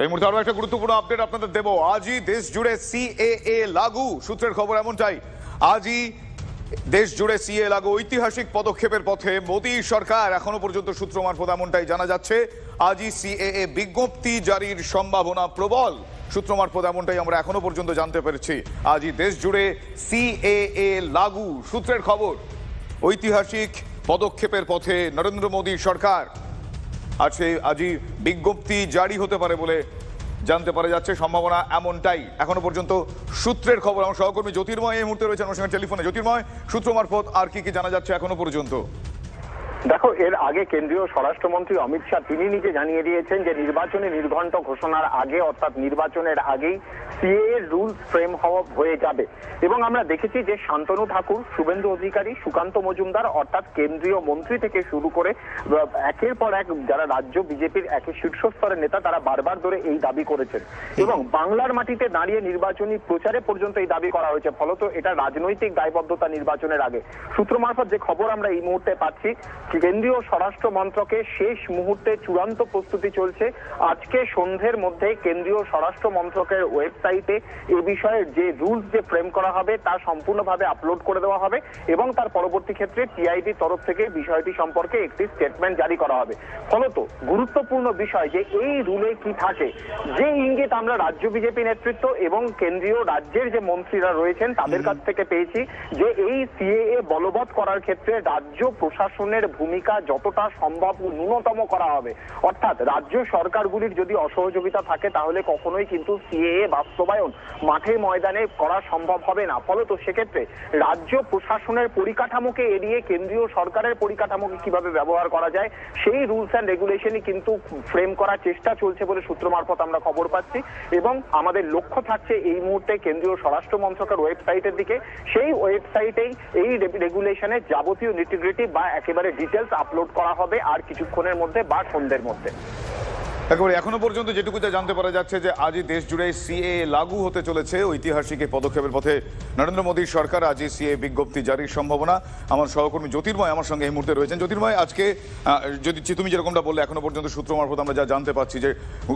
এই মুহূর্তে আরো একটা গুরুত্বপূর্ণ আপডেট আপনাদের দেব। আজই দেশ জুড়ে সিএএ লাগু, সূত্রের খবর এমনটাই। আজই দেশ জুড়ে সিএ লাগু, ঐতিহাসিক পদক্ষেপের পথে মোদী সরকার, এখনো পর্যন্ত সূত্র মারফত এমনটাই জানা যাচ্ছে। আজই সিএএ বিজ্ঞপ্তি জারির সম্ভাবনা প্রবল, সূত্র মারফত এমনটাই আমরা এখনো পর্যন্ত জানতে পেরেছি। আজই দেশ জুড়ে সিএএ লাগু, সূত্রের খবর। ঐতিহাসিক পদক্ষেপের পথে নরেন্দ্র মোদী সরকার, আজই বিজ্ঞপ্তি জারি হতে পারে বলে জানতে পারা যাচ্ছে, সম্ভাবনা এমনটাই এখনো পর্যন্ত সূত্রের খবর। আমার সহকর্মী জ্যোতির্ময় এই মুহূর্তে রয়েছে আমার সঙ্গে টেলিফোনে। জ্যোতির্ময়, সূত্র মারফত আর কি জানা যাচ্ছে এখনো পর্যন্ত? দেখো, এর আগে কেন্দ্রীয় স্বরাষ্ট্রমন্ত্রী অমিত শাহ তিনি নিজে জানিয়ে দিয়েছেন যে নির্বাচনী নির্ঘণ্ট ঘোষণার আগে, অর্থাৎ নির্বাচনের আগেই সিএএ রুলস ফ্রেম হয়ে যাবে। এবং আমরা দেখেছি যে শান্তনু ঠাকুর, শুভেন্দু অধিকারী, সুকান্ত মজুমদার অর্থাৎ কেন্দ্রীয় মন্ত্রী থেকে শুরু করে একের পর এক যারা রাজ্য বিজেপির একে শীর্ষস্তরের নেতা, তারা বারবার ধরে এই দাবি করেছেন এবং বাংলার মাটিতে দাঁড়িয়ে নির্বাচনী প্রচারে পর্যন্ত এই দাবি করা হয়েছে। ফলত এটা রাজনৈতিক দায়বদ্ধতা নির্বাচনের আগে। সূত্র মারফত যে খবর আমরা এই মুহূর্তে পাচ্ছি, কেন্দ্রীয় স্বরাষ্ট্র মন্ত্রকের শেষ মুহূর্তে চূড়ান্ত প্রস্তুতি চলছে। আজকে সন্ধ্যের মধ্যে কেন্দ্রীয় স্বরাষ্ট্র মন্ত্রকের ওয়েবসাইটে এ বিষয়ে যে রুলস যে ফ্রেম করা হবে তা সম্পূর্ণভাবে আপলোড করে দেওয়া হবে এবং তার পরবর্তী ক্ষেত্রে টিআইবির তরফ থেকে বিষয়টি সম্পর্কে একটি স্টেটমেন্ট জারি করা হবে। ফলত গুরুত্বপূর্ণ বিষয় যে এই রুলে কি থাকে, যে ইঙ্গিত আমরা রাজ্য বিজেপি নেতৃত্ব এবং কেন্দ্রীয় রাজ্যের যে মন্ত্রীরা রয়েছেন তাদের কাছ থেকে পেয়েছি যে এই সিএএ বলবৎ করার ক্ষেত্রে রাজ্য প্রশাসনের ভূমিকা যতটা সম্ভব ন্যূনতম করা হবে। অর্থাৎ রাজ্য সরকারগুলির যদি অসহযোগিতা থাকে তাহলে কখনোই কিন্তু সিএএ বাস্তবায়ন মাঠে ময়দানে করা সম্ভব হবে না। ফলত সেক্ষেত্রে রাজ্য প্রশাসনের পরিকাঠামোকে এড়িয়ে কেন্দ্রীয় সরকারের পরিকাঠামোকে কিভাবে ব্যবহার করা যায় সেই রুলস অ্যান্ড রেগুলেশনই কিন্তু ফ্রেম করার চেষ্টা চলছে বলে সূত্র মারফত আমরা খবর পাচ্ছি। এবং আমাদের লক্ষ্য থাকছে এই মুহূর্তে কেন্দ্রীয় স্বরাষ্ট্র মন্ত্রকের ওয়েবসাইটের দিকে। সেই ওয়েবসাইটেই এই রেগুলেশনের যাবতীয় নিটিগ্রিটি বা একেবারে ডিটেলস আপলোড করা হবে আর কিছুক্ষণের মধ্যে বা সন্ধ্যের মধ্যে। একেবারে এখনো পর্যন্ত যেটুকু জানতে পারা যাচ্ছে যে আজই দেশ জুড়ে সিএএ লাগু হতে চলেছে। ঐতিহাসিক এই পদক্ষেপের পথে নরেন্দ্র মোদীর সরকার, আজই সিএএ বিজ্ঞপ্তি জারির সম্ভাবনা। আমার সহকর্মী জ্যোতির্ময় আমার সঙ্গে এই মুহূর্তে রয়েছেন। জ্যোতির্ময়, আজকে যদি তুমি যেরকমটা বললে, এখনো পর্যন্ত সূত্র মারফত আমরা যা জানতে পারছি যে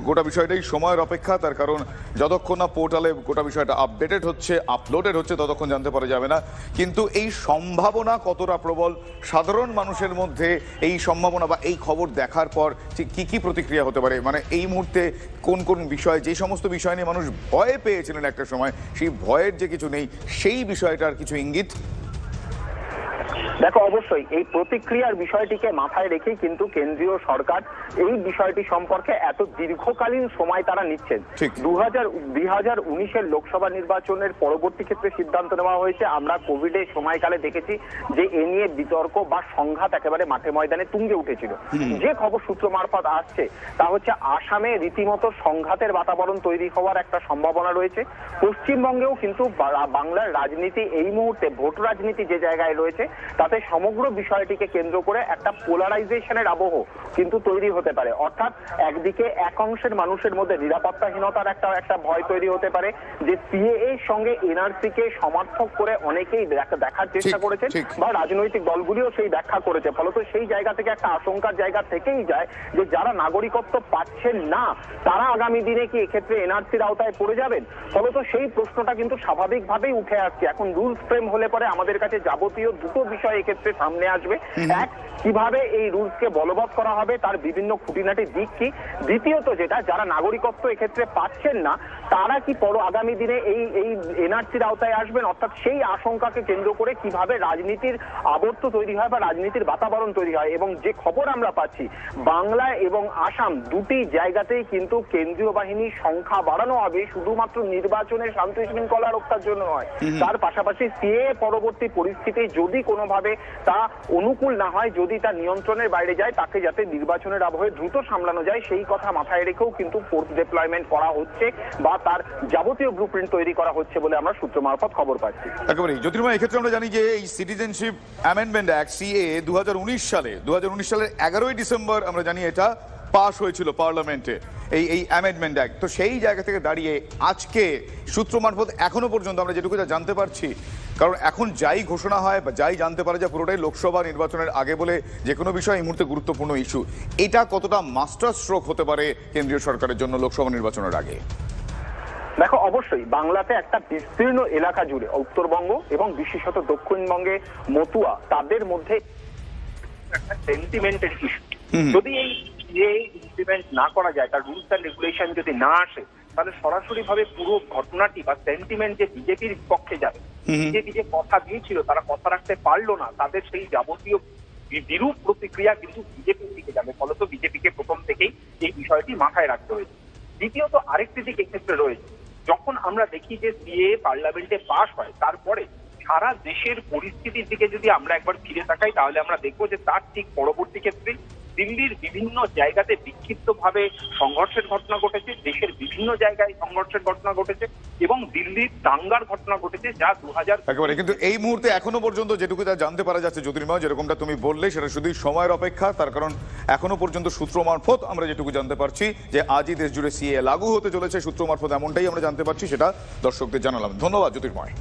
গোটা বিষয়টাই সময়ের অপেক্ষা। তার কারণ যতক্ষণ না পোর্টালে গোটা বিষয়টা আপডেটেড হচ্ছে, আপলোডেড হচ্ছে, ততক্ষণ জানতে পারা যাবে না। কিন্তু এই সম্ভাবনা কতটা প্রবল, সাধারণ মানুষের মধ্যে এই সম্ভাবনা বা এই খবর দেখার পর কি কি প্রতিক্রিয়া হতে পারে? মানে এই মুহূর্তে কোন কোন বিষয়, যে সমস্ত বিষয় নিয়ে মানুষ ভয় পেয়েছিলেন একটা সময়, সেই ভয়ের যে কিছু নেই, সেই বিষয়টার কিছু ইঙ্গিত? দেখো, অবশ্যই এই প্রতিক্রিয়ার বিষয়টিকে মাথায় রেখেই কিন্তু কেন্দ্রীয় সরকার এই বিষয়টি সম্পর্কে এত দীর্ঘকালীন সময় তারা নিচ্ছেন। 2019-এর লোকসভা নির্বাচনের পরবর্তী ক্ষেত্রে সিদ্ধান্ত নেওয়া হয়েছে। আমরা কোভিডের সময়কালে দেখেছি যে এ নিয়ে বিতর্ক বা সংঘাত একেবারে মাঠে ময়দানে তুঙ্গে উঠেছিল। যে খবর সূত্র মারফত আসছে তা হচ্ছে আসামে রীতিমতো সংঘাতের বাতাবরণ তৈরি হওয়ার একটা সম্ভাবনা রয়েছে। পশ্চিমবঙ্গেও কিন্তু বাংলার রাজনীতি এই মুহূর্তে, ভোট রাজনীতি যে জায়গায় রয়েছে তাতে সমগ্র বিষয়টিকে কেন্দ্র করে একটা পোলারাইজেশনের আবহ কিন্তু তৈরি হতে পারে। অর্থাৎ একদিকে এক অংশের মানুষের মধ্যে নিরাপত্তাহীনতার একটা ভয় তৈরি হতে পারে যে সিএএ সঙ্গে এনআরসি কে সমর্থক করে অনেকেই দেখার চেষ্টা করেছেন বা রাজনৈতিক দলগুলিও সেই ব্যাখ্যা করেছে। ফলত সেই জায়গা থেকে একটা আশঙ্কার জায়গা থেকেই যায় যে যারা নাগরিকত্ব পাচ্ছেন না তারা আগামী দিনে কি এক্ষেত্রে এনআরসির আওতায় পড়ে যাবেন। ফলত সেই প্রশ্নটা কিন্তু স্বাভাবিকভাবেই উঠে আসছে। এখন রুলস ফ্রেম হলে পরে আমাদের কাছে যাবতীয় দুটো বিষয় এক্ষেত্রে সামনে আসবে। এক, কিভাবে এই রুলসকে বলবৎ করা হবে তার বিভিন্ন খুঁটিনাটি দিক কি। দ্বিতীয়ত যেটা, যারা নাগরিকত্ব এক্ষেত্রে পাচ্ছেন না তারা কি আগামী দিনে এই এনআরসির আওতায় আসবেন। অর্থাৎ সেই আশঙ্কাকে কেন্দ্র করে কিভাবে রাজনীতির আবর্ত তৈরি হয় বা রাজনীতির বাতাবরণ তৈরি হয়। এবং যে খবর আমরা পাচ্ছি, বাংলা এবং আসাম দুটি জায়গাতেই কিন্তু কেন্দ্রীয় বাহিনীর সংখ্যা বাড়ানো হবে শুধুমাত্র নির্বাচনের শান্তি শৃঙ্খলা রক্ষার জন্য নয়, তার পাশাপাশি সিএএ পরবর্তী পরিস্থিতি যদি কোনোভাবে তা অনুকূল না হয়, যদি তা নিয়ন্ত্রণের বাইরে যায়, তাকে যাতে নির্বাচনের আবহে দ্রুত সামলানো যায় সেই কথা মাথায় রেখেও কিন্তু ফোর্স ডিপ্লয়মেন্ট করা হচ্ছে বা তার যাবতীয় ব্লুপ্রিন্ট তৈরি করা হচ্ছে বলে আমরা সূত্র মারফত খবর পাচ্ছি। একেবারে জ্যোতির্ময়, এক্ষেত্রে আমরা জানি যে এই সিটিজেনশিপ অ্যামেন্ডমেন্ট অ্যাক্ট সিএএ 2019 সালের 11ই ডিসেম্বর আমরা জানি এটা পাস হয়েছিল পার্লামেন্টে, এই অ্যামেন্ডমেন্ট অ্যাক্ট। তো সেই জায়গা থেকে দাঁড়িয়ে আজকে সূত্র মারফত এখনো পর্যন্ত আমরা যেটুকু জানতে পারছি, কারণ এখন যাই ঘোষণা হয় বা যাই জানতে পারে যে পুরোটাই লোকসভা নির্বাচনের আগে বলে যে কোনো বিষয় এই মুহূর্তে গুরুত্বপূর্ণ ইস্যু, এটা কতটা মাস্টার স্ট্রোক হতে পারে কেন্দ্রীয় সরকারের জন্য লোকসভা নির্বাচনের আগে? দেখো, অবশ্যই বাংলাতে একটা বিস্তীর্ণ এলাকা জুড়ে উত্তরবঙ্গ এবং বিশেষত দক্ষিণবঙ্গে মতুয়া, তাদের মধ্যে একটা সেন্টিমেন্টের ইস্যু। যদি এই ইমপ্লিমেন্ট না করা যায়, তার রুলস অ্যান্ড রেগুলেশন যদি না আসে, তাহলে সরাসরি ভাবে পুরো ঘটনাটি বা সেন্টিমেন্ট যে বিজেপির পক্ষে যাবে। বিজেপি যে কথা দিয়েছিল তারা কথা রাখতে পারলো না, তাদের সেই যাবতীয় বিরূপ প্রতিক্রিয়া কিন্তু বিজেপির দিকে যাবে। ফলত বিজেপিকে প্রথম থেকেই এই বিষয়টি মাথায় রাখতে হয়েছে। দ্বিতীয়ত আরেকটি দিক এক্ষেত্রে রয়েছে, যখন আমরা দেখি যে সিএএ পার্লামেন্টে পাশ হয়, তারপরে সারা দেশের পরিস্থিতির দিকে যদি আমরা একবার ফিরে তাকাই, তাহলে আমরা দেখবো যে তার ঠিক পরবর্তী ক্ষেত্রে দিল্লির বিভিন্ন জায়গাতে বিক্ষিপ্তভাবে সংঘর্ষের ঘটনা ঘটেছে, দেশের বিভিন্ন জায়গায় সংঘর্ষের ঘটনা ঘটেছে এবং দিল্লির দাঙ্গার ঘটনা ঘটেছে, যা 2000 একেবারে। কিন্তু এই মুহূর্তে এখনো পর্যন্ত যেটুকু তা জানতে পারা যাচ্ছে জ্যোতির্ময়, যেরকমটা তুমি বললে, সেটা শুধুই সময়ের অপেক্ষা। তার কারণ এখনো পর্যন্ত সূত্র মারফত আমরা যেটুকু জানতে পারছি যে আজই দেশ জুড়ে সিএএ লাগু হতে চলেছে, সূত্র মারফত এমনটাই আমরা জানতে পারছি, সেটা দর্শকদের জানালাম। ধন্যবাদ জ্যোতির্ময়।